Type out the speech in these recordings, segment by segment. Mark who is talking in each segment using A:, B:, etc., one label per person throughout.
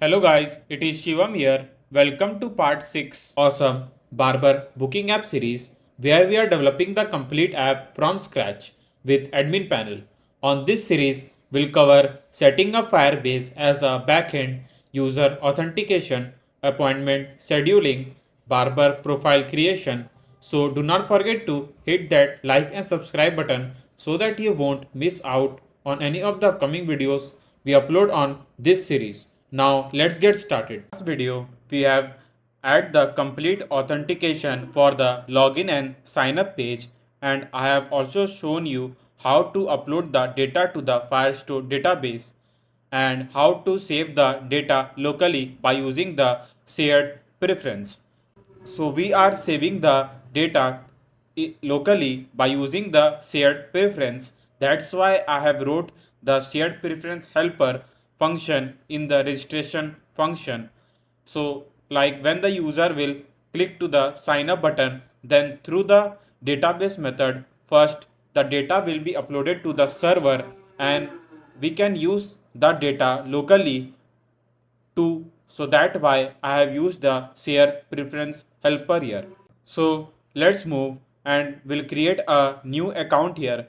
A: Hello guys, it is Shivam here. Welcome to part 6 awesome Barber booking app series where we are developing the complete app from scratch with admin panel. On this series, we'll cover setting up Firebase as a backend, user authentication, appointment scheduling, Barber profile creation. So do not forget to hit that like and subscribe button so that you won't miss out on any of the upcoming videos we upload on this series. Now let's get started. In this video we have add the complete authentication for the login and sign up page, and I have also shown you how to upload the data to the Firestore database and how to save the data locally by using the shared preference. So we are saving the data locally by using the shared preference. That's why I have wrote the shared preference helper function in the registration function. So like when the user will click to the sign up button, then through the database method, first the data will be uploaded to the server and we can use the data locally too. So that why I have used the share preference helper here. So let's move and we'll create a new account here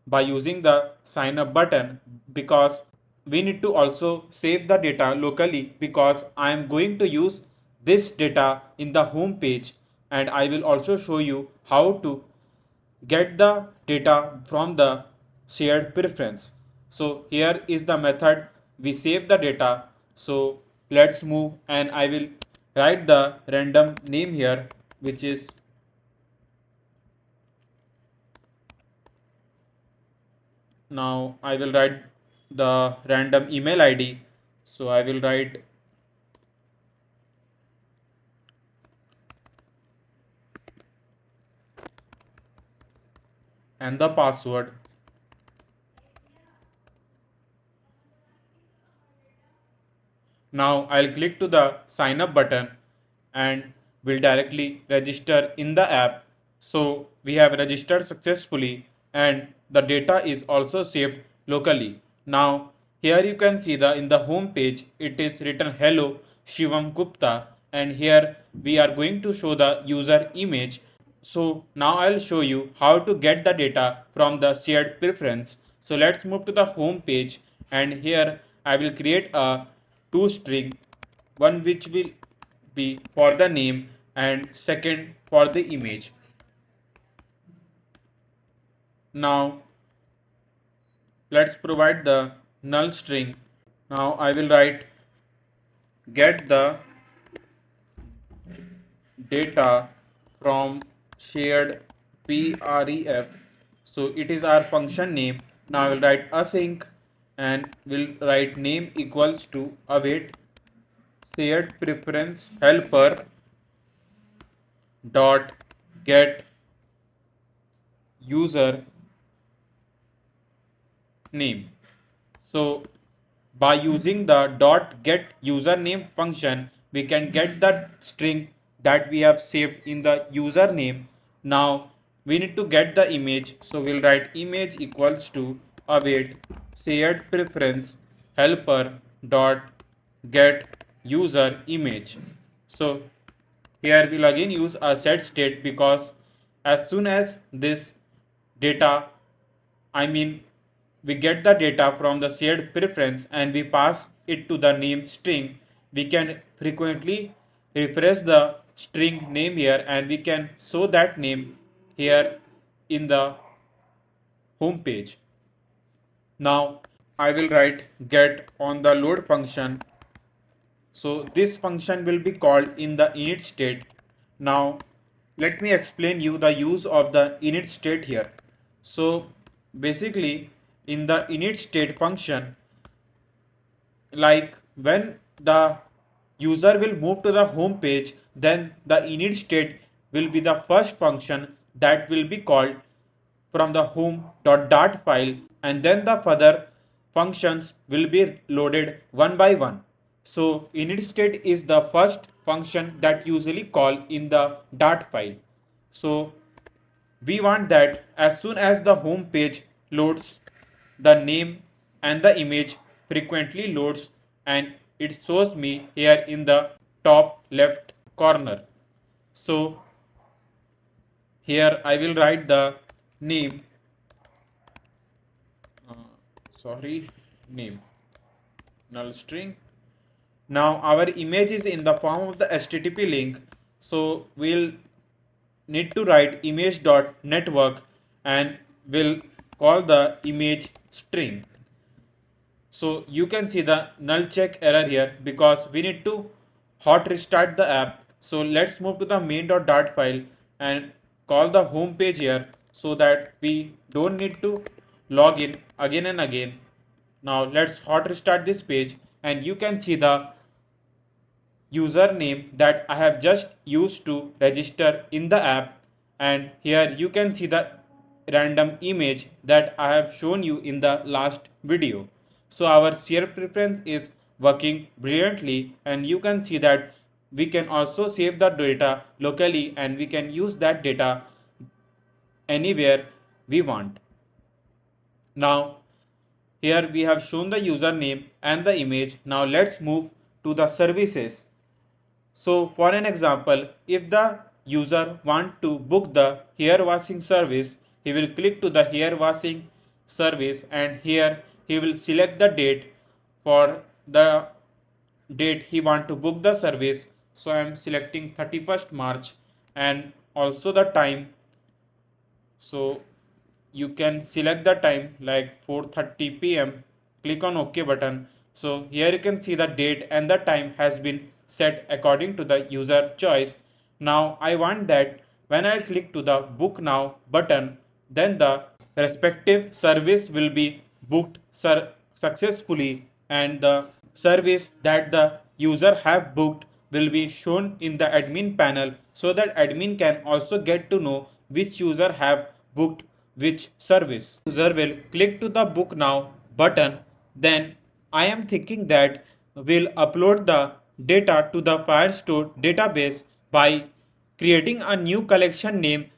A: by using the sign up button, because we need to also save the data locally because I am going to use this data in the home page, and I will also show you how to get the data from the shared preference. So here is the method we save the data. So let's move and I will write the random name here, which is now I will write the random email ID. So I will write and the password. Now I'll click to the sign up button and will directly register in the app. So we have registered successfully and the data is also saved locally. Now here you can see the in the home page it is written hello Shivam Gupta, and here we are going to show the user image. So now I'll show you how to get the data from the shared preference. So let's move to the home page, and here I will create a two string, one which will be for the name and second for the image. Now let's provide the null string. Now I will write get the data from shared pref. So it is our function name. Now I will write async and will write name equals to await shared preference helper dot get user name. So by using the dot get username function, we can get the string that we have saved in the username. Now we need to get the image, so we'll write image equals to await shared preference helper dot get user image. So here we'll again use a set state, because as soon as this data, I mean, we get the data from the shared preference and we pass it to the name string, we can frequently refresh the string name here and we can show that name here in the home page. Now I will write get on the load function. So this function will be called in the init state. Now let me explain you the use of the init state here. So basically in the init state function, like when the user will move to the home page, then the init state will be the first function that will be called from the home.dart file, and then the further functions will be loaded one by one. So init state is the first function that usually call in the dart file. So we want that as soon as the home page loads, the name and the image frequently loads, and it shows me here in the top left corner. So here I will write the name, uh, sorry, name, null string. Now our image is in the form of the HTTP link, so we'll need to write image.network and we'll call the image string. So you can see the null check error here because we need to hot restart the app. So let's move to the main.dart file and call the home page here so that we don't need to log in again and again. Now let's hot restart this page and you can see the username that I have just used to register in the app, and here you can see the random image that I have shown you in the last video. So our share preference is working brilliantly, and you can see that we can also save the data locally and we can use that data anywhere we want. Now here we have shown the username and the image. Now let's move to the services. So for an example, if the user want to book the hair washing service, he will click to the hair washing service and here he will select the date for the date he want to book the service. So I am selecting 31st March and also the time. So you can select the time like 4:30 p.m. Click on OK button. So here you can see the date and the time has been set according to the user choice. Now I want that when I click to the book now button, then the respective service will be booked successfully and the service that the user have booked will be shown in the admin panel so that admin can also get to know which user have booked which service. User will click to the book now button, then I am thinking that we'll upload the data to the Firestore database by creating a new collection name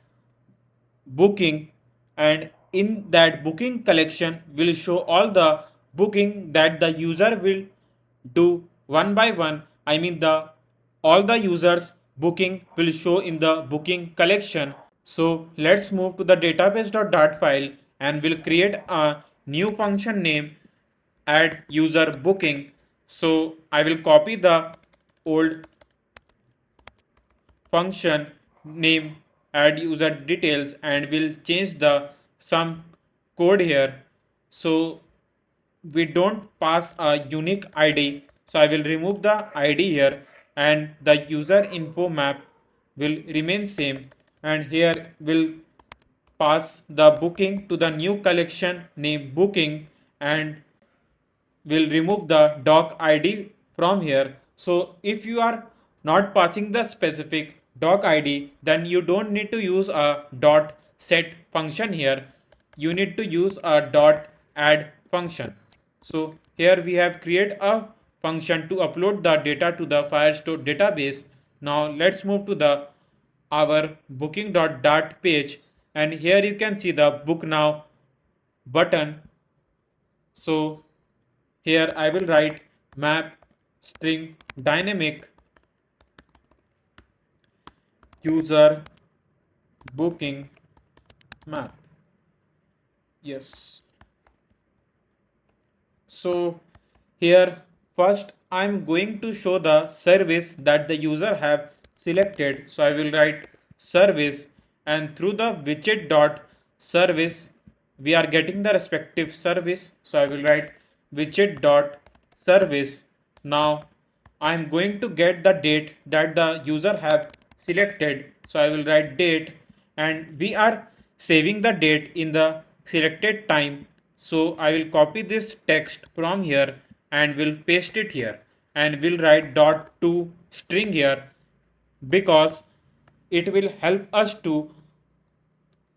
A: booking, and in that booking collection will show all the booking that the user will do one by one. I mean the all the users booking will show in the booking collection. So let's move to the database.dart file and we'll create a new function name add user booking. So I will copy the old function name add user details and we'll change the some code here so we don't pass a unique id. So I will remove the id here and the user info map will remain same, and here we'll pass the booking to the new collection name booking and will remove the doc id from here. So if you are not passing the specific doc id, then you don't need to use a dot set function here. You need to use a dot add function. So here we have created a function to upload the data to the Firestore database. Now let's move to the our booking.dart page and here you can see the book now button. So here I will write map string dynamic user booking map. Yes. So here first I'm going to show the service that the user have selected. So I will write service and through the widget dot service we are getting the respective service. So I will write widget dot service. Now I'm going to get the date that the user have selected. So I will write date and we are saving the date in the selected time. So I will copy this text from here and will paste it here and will write dot to string here because it will help us to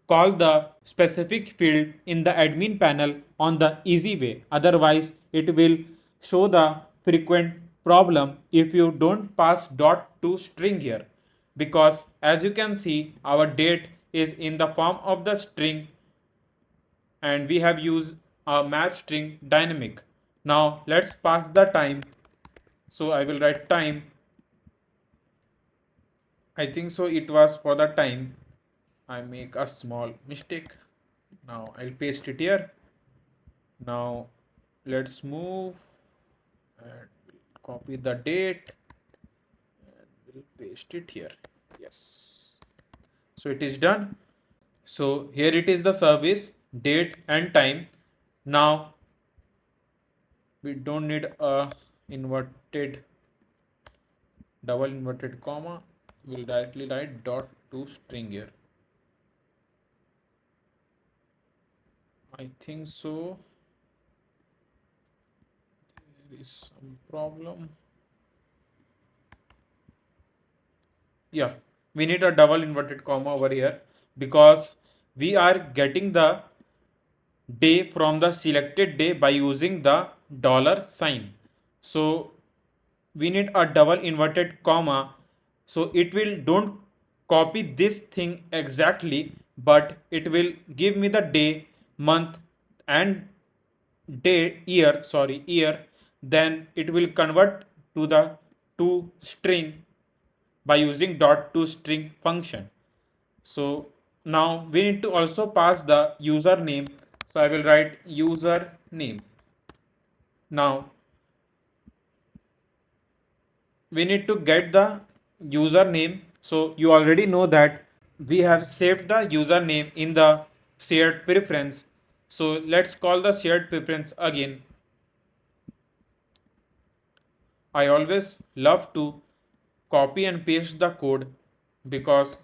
A: call the specific field in the admin panel on the easy way. Otherwise, it will show the frequent problem if you don't pass dot to string here. Because as you can see, our date is in the form of the string and we have used a map string dynamic. Now let's pass the time So I will write time. I think so it was for the time. I make a small mistake. Now I'll paste it here. Now let's move and copy the date and we'll paste it here. Yes. So it is done. So here it is the service, date and time. Now we don't need a inverted double inverted comma. We'll directly write dot to string here. I think so. There is some problem. Yeah, we need a double inverted comma over here because we are getting the day from the selected day by using the dollar sign. So we need a double inverted comma, so it will don't copy this thing exactly, but it will give me the day, month and day year, then it will convert to the to string by using dot to string function. So now we need to also pass the username. So I will write username. Now we need to get the username. So you already know that we have saved the username in the shared preference. So let's call the shared preference again. I always love to copy and paste the code because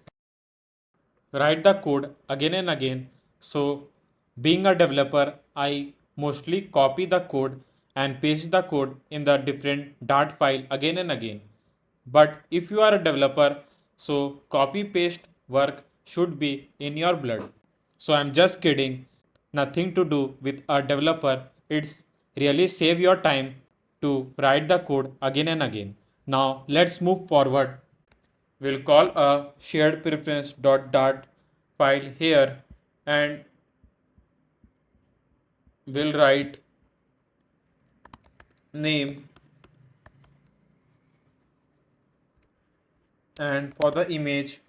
A: write the code again and again. So, being a developer, I mostly copy the code and paste the code in the different Dart file again and again. But if you are a developer, so copy paste work should be in your blood. So I'm just kidding. Nothing to do with a developer. It's really save your time to write the code again and again. Now let's move forward. We'll call a shared preference dart file here and we'll write name, and for the image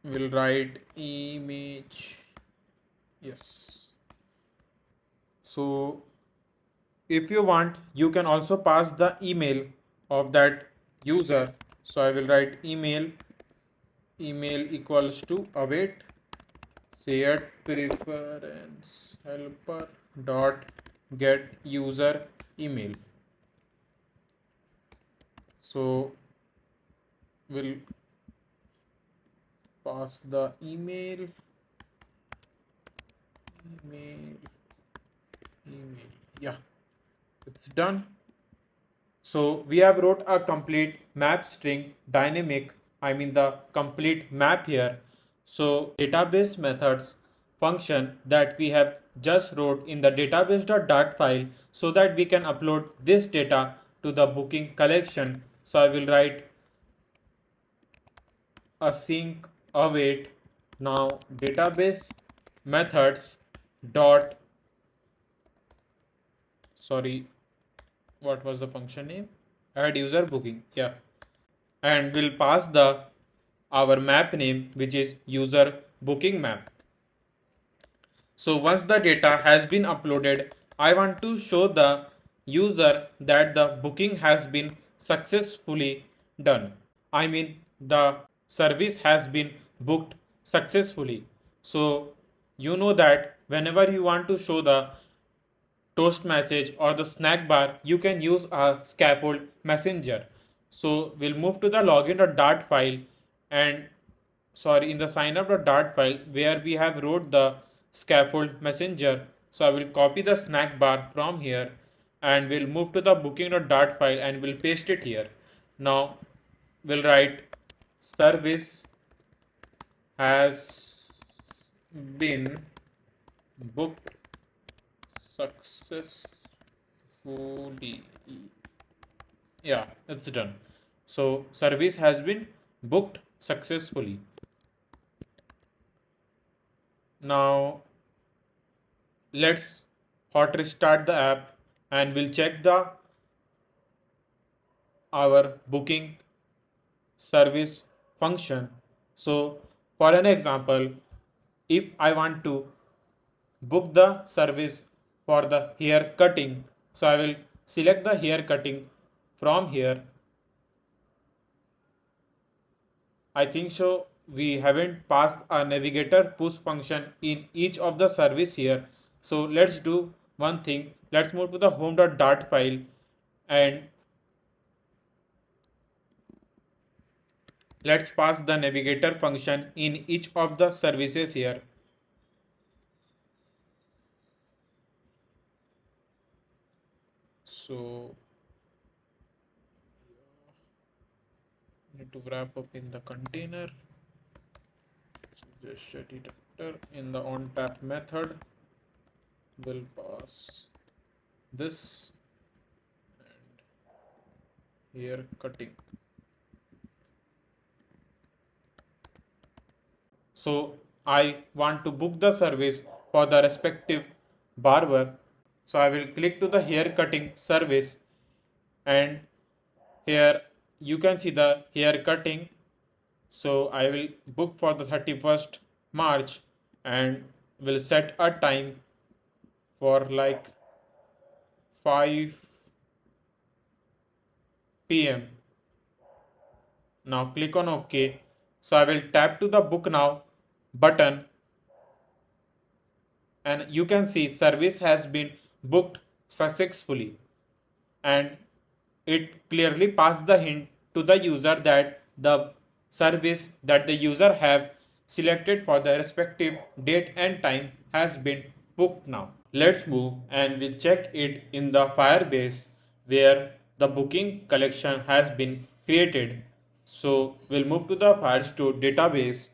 A: we'll write image. Yes. So if you want, you can also pass the email of that user. So I will write email equals to await shared preference helper dot get user email. So we'll pass the email. Yeah, it's done. So we have wrote a complete map string dynamic, I mean the complete map here. So database methods function that we have just wrote in the database.dart file so that we can upload this data to the booking collection. So I will write async await. Now database methods dot, sorry, what was the function name? Add user booking. Yeah, and we'll pass the our map name, which is user booking map. So once the data has been uploaded, I want to show the user that the booking has been successfully done. I mean the service has been booked successfully. So you know that whenever you want to show the toast message or the snack bar, you can use a scaffold messenger. So we'll move to the login.dart file and in the signup.dart file where we have wrote the scaffold messenger. So I will copy the snack bar from here and we'll move to the booking.dart file and we'll paste it here. Now we'll write service has been booked successfully. Yeah, it's done. So service has been booked successfully. Now let's hot restart the app. and we'll check the our booking service function. So for an example, if I want to book the service for the hair cutting, so I will select the hair cutting from here. I think so we haven't passed a navigator push function in each of the service here. So let's do one thing. Let's move to the home.dart file and let's pass the navigator function in each of the services here. So need to wrap up in the container. So just set it after in the on tap method. We'll pass this and hair cutting. So I want to book the service for the respective barber. So I will click to the hair cutting service and here you can see the hair cutting. So I will book for the 31st March and will set a time for like 5 p.m. Now click on OK. So I will tap to the book now button and you can see service has been booked successfully and it clearly passed the hint to the user that the service that the user have selected for the respective date and time has been booked now. Let's move and we'll check it in the Firebase where the booking collection has been created. So we'll move to the Firestore database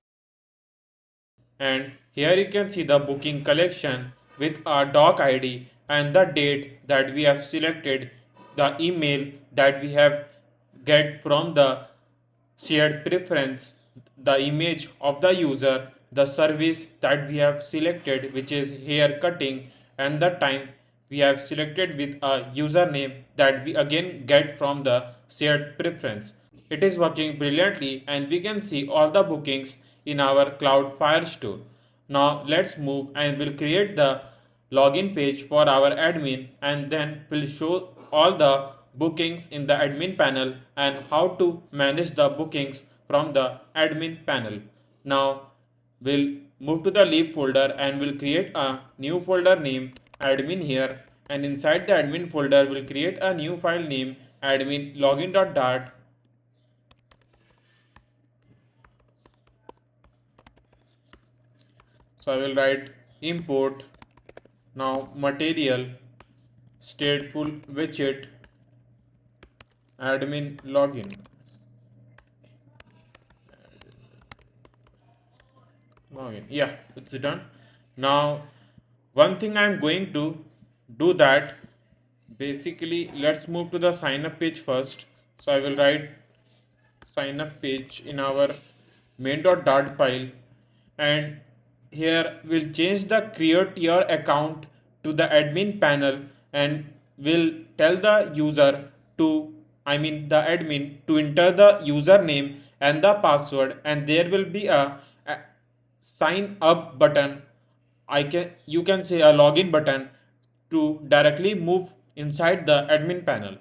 A: and here you can see the booking collection with our doc ID and the date that we have selected, the email that we have get from the shared preference, the image of the user, the service that we have selected which is hair cutting and the time we have selected with a username that we again get from the shared preference. It is working brilliantly and we can see all the bookings in our Cloud Firestore. Now let's move and we'll create the login page for our admin and then we'll show all the bookings in the admin panel and how to manage the bookings from the admin panel. Now we'll move to the leave folder and we'll create a new folder name admin here and inside the admin folder we'll create a new file name admin login.dart. So I will write import now material stateful widget admin login. Yeah, it's done. Now one thing I'm going to do that basically let's move to the sign up page first. So I will write sign up page in our main.dart file and here we'll change the create your account to the admin panel and we'll tell the user to the admin to enter the username and the password and there will be a sign up button. You can say a login button to directly move inside the admin panel.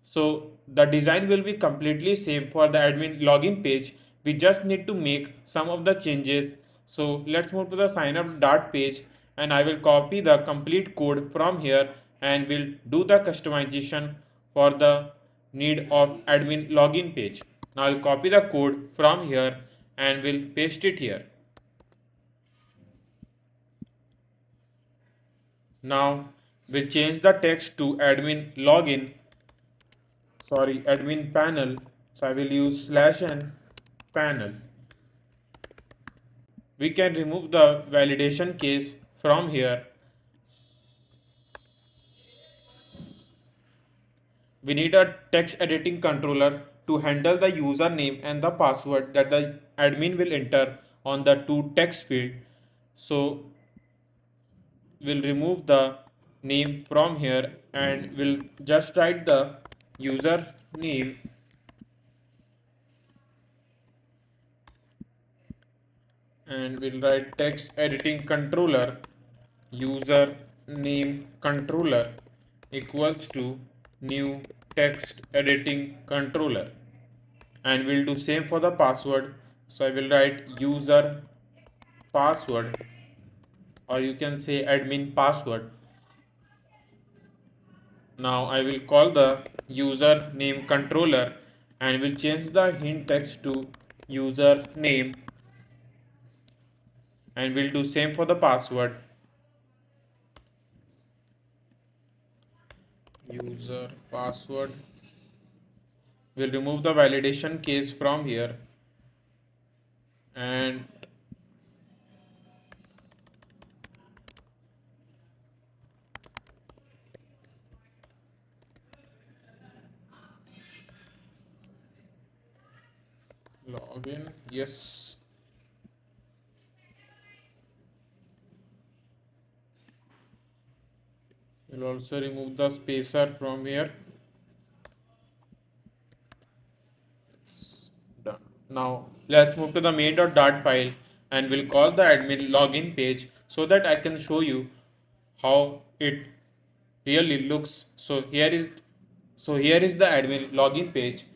A: So the design will be completely same for the admin login page. We just need to make some of the changes. So let's move to the sign up dart page and I will copy the complete code from here and will do the customization for the need of admin login page. Now I'll copy the code from here and will paste it here. Now we'll change the text to admin panel. So I will use /n panel. We can remove the validation case from here. We need a text editing controller to handle the username and the password that the admin will enter on the two text field. So we'll remove the name from here, and we'll just write the user name and we'll write text editing controller user name controller equals to new text editing controller, and we'll do same for the password. So I will write user password, or you can say admin password. Now I will call the user name controller and will change the hint text to user name, and we'll do same for the password. User password. We'll remove the validation case from here and login. Yes. We'll also remove the spacer from here. It's done. Now let's move to the main.dart file and we'll call the admin login page so that I can show you how it really looks. So here is the admin login page.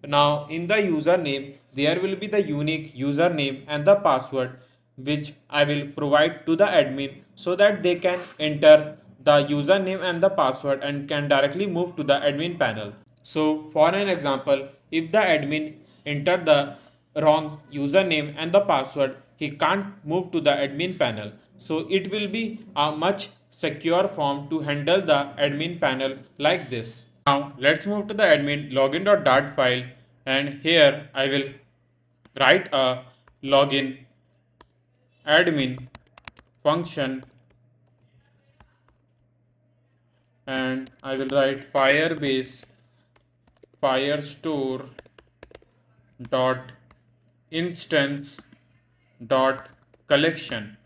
A: Now in the username there will be the unique username and the password which I will provide to the admin so that they can enter the username and the password and can directly move to the admin panel. So for an example, if the admin entered the wrong username and the password, he can't move to the admin panel. So it will be a much secure form to handle the admin panel like this. Now let's move to the admin login.dart file, and here I will write a login admin function, and I will write Firebase firestore dot instance dot collection,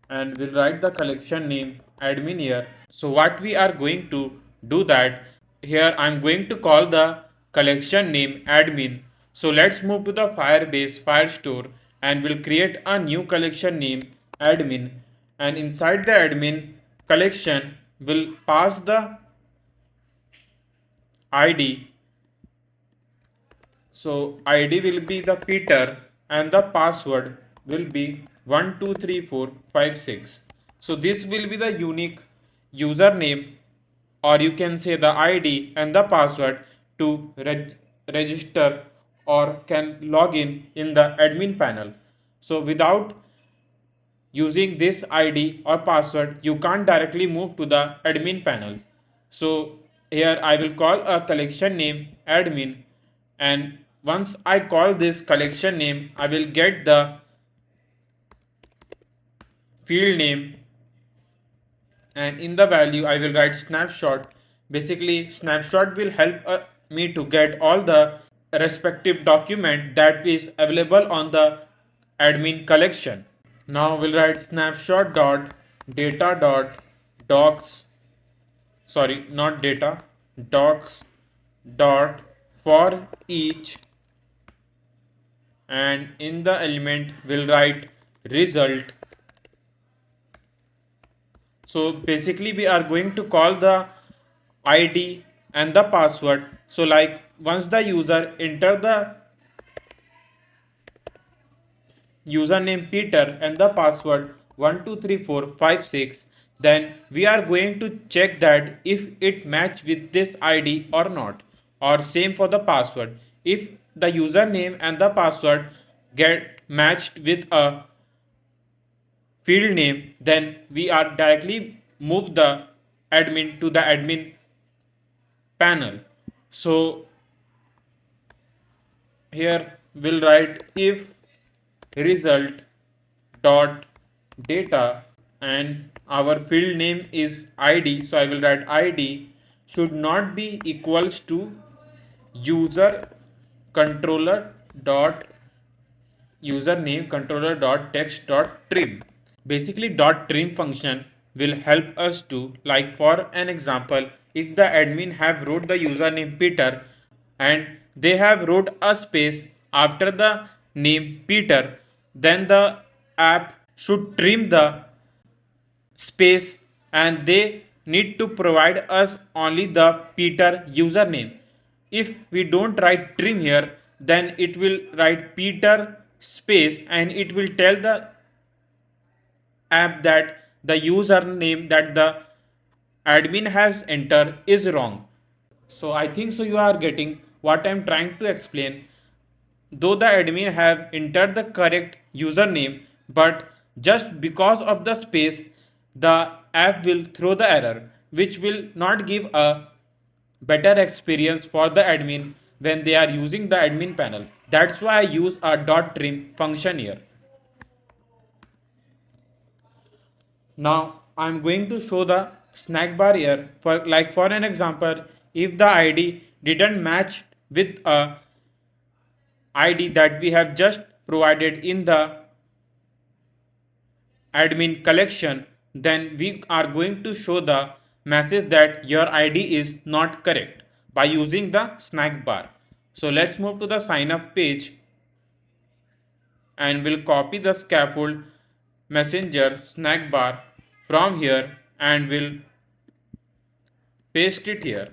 A: and we'll write the collection name admin here. So what we are going to do that, here I'm going to call the collection name admin. So let's move to the Firebase firestore and we'll create a new collection name admin, and inside the admin collection we'll pass the id. So ID will be the Peter and the password will be 123456. So this will be the unique username, or you can say the ID and the password to register or can log in the admin panel. So without using this ID or password, you can't directly move to the admin panel. So here I will call a collection name admin, and once I call this collection name, I will get the field name, and in the value I will write snapshot. Basically snapshot will help me to get all the respective document that is available on the admin collection. Now we'll write snapshot dot data dot docs, sorry, not data, docs dot for each, and in the element we'll write result. So basically we are going to call the ID and the password. So like once the user enter the username Peter and the password 123456, then we are going to check that if it match with this ID or not, or same for the password. If the username and the password get matched with a field name, then we are directly move the admin to the admin panel. So here we'll write if result dot data, and our field name is ID, so I will write ID should not be equals to user controller dot username controller dot text dot trim. Basically dot trim function will help us to, like for an example, if the admin have wrote the username Peter and they have wrote a space after the name Peter, then the app should trim the space and they need to provide us only the Peter username. If we don't write trim here, then it will write Peter space and it will tell the app that the username that the admin has entered is wrong. So I think so you are getting what I am trying to explain. Though the admin have entered the correct username, but just because of the space, the app will throw the error, which will not give a better experience for the admin when they are using the admin panel. That's why I use a .trim function here. Now I'm going to show the snack bar here for an example, if the ID didn't match with a ID that we have just provided in the admin collection, then we are going to show the message that your ID is not correct by using the snack bar. So let's move to the sign up page and we'll copy the scaffold messenger snack bar from here and we'll paste it here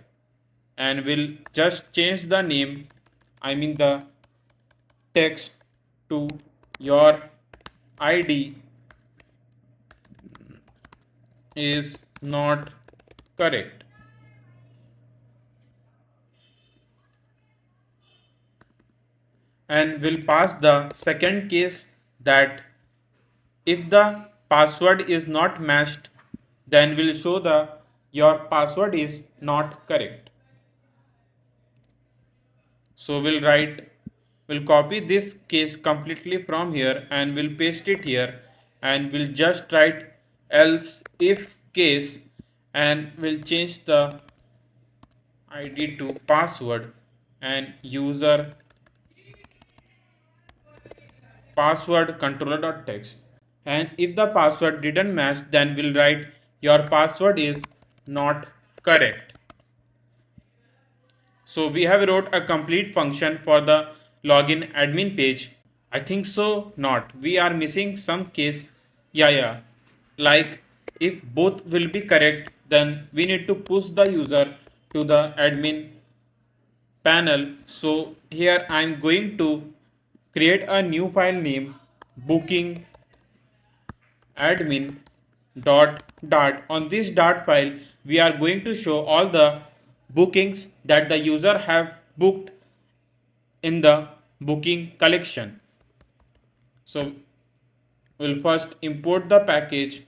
A: and we'll just change the name, I mean the text to your ID is not correct. And we'll pass the second case that if the password is not matched, then we'll show the your password is not correct. So we'll copy this case completely from here and we'll paste it here and we'll just write else if case and we'll change the ID to password and user password controller.text. And if the password didn't match, then we'll write your password is not correct. So we have wrote a complete function for the login admin page. I think so not. We are missing some case. Yeah. Like if both will be correct, then we need to push the user to the admin panel. So here I am going to create a new file name booking admin dot. On this dot file we are going to show all the bookings that the user have booked in the booking collection. So we'll first import the package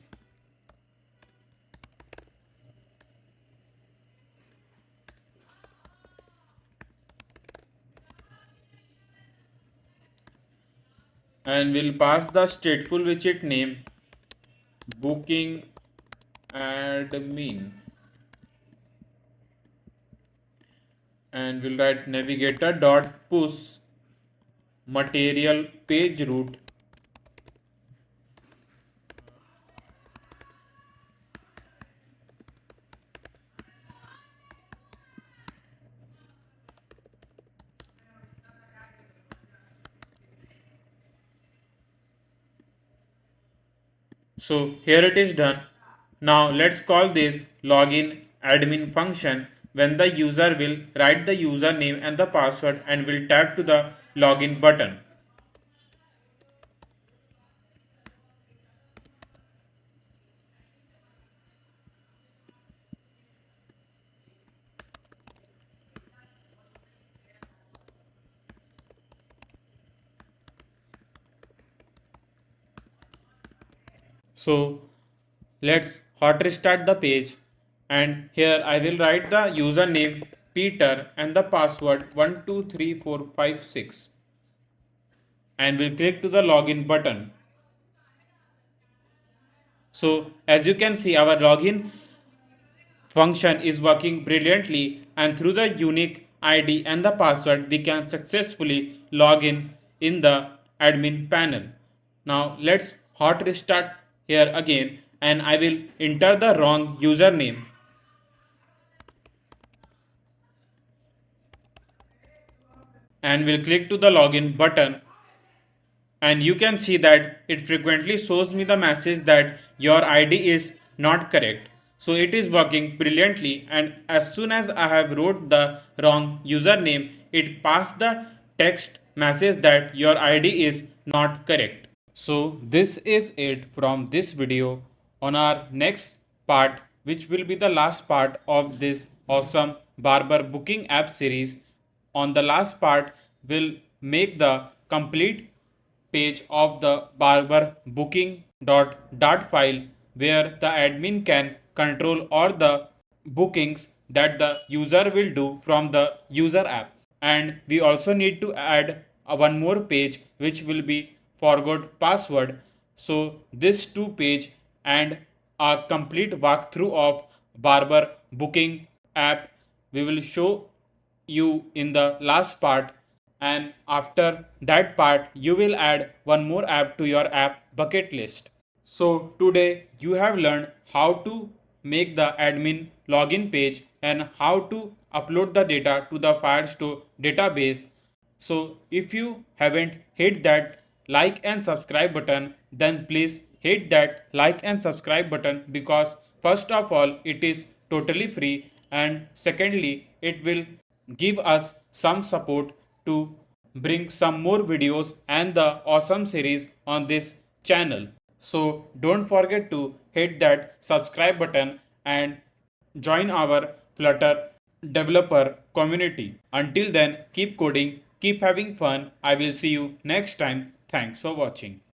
A: and we'll pass the stateful widget name booking admin and we'll write navigator dot push material page route So here it is done. Now let's call this login admin function when the user will write the username and the password and will tap to the login button. So let's hot restart the page and here I will write the username Peter and the password 123456 and we'll click to the login button. So as you can see our login function is working brilliantly and through the unique ID and the password we can successfully log in the admin panel. Now let's hot restart here again and I will enter the wrong username and will click to the login button, and you can see that it frequently shows me the message that your ID is not correct. So it is working brilliantly, and as soon as I have wrote the wrong username, it passed the text message that your ID is not correct. So this is it from this video. On our next part, which will be the last part of this awesome Barber booking app series, on the last part we'll make the complete page of the Barber booking dot file where the admin can control all the bookings that the user will do from the user app. And we also need to add one more page which will be forgot password. So this two page and a complete walkthrough of Barber booking app we will show you in the last part, and after that part you will add one more app to your app bucket list. So today you have learned how to make the admin login page and how to upload the data to the Firestore database. So if you haven't hit that like and subscribe button, then please hit that like and subscribe button, because first of all it is totally free, and secondly it will give us some support to bring some more videos and the awesome series on this channel. So don't forget to hit that subscribe button and join our Flutter developer community. Until then, keep coding, keep having fun. I will see you next time. Thanks for watching.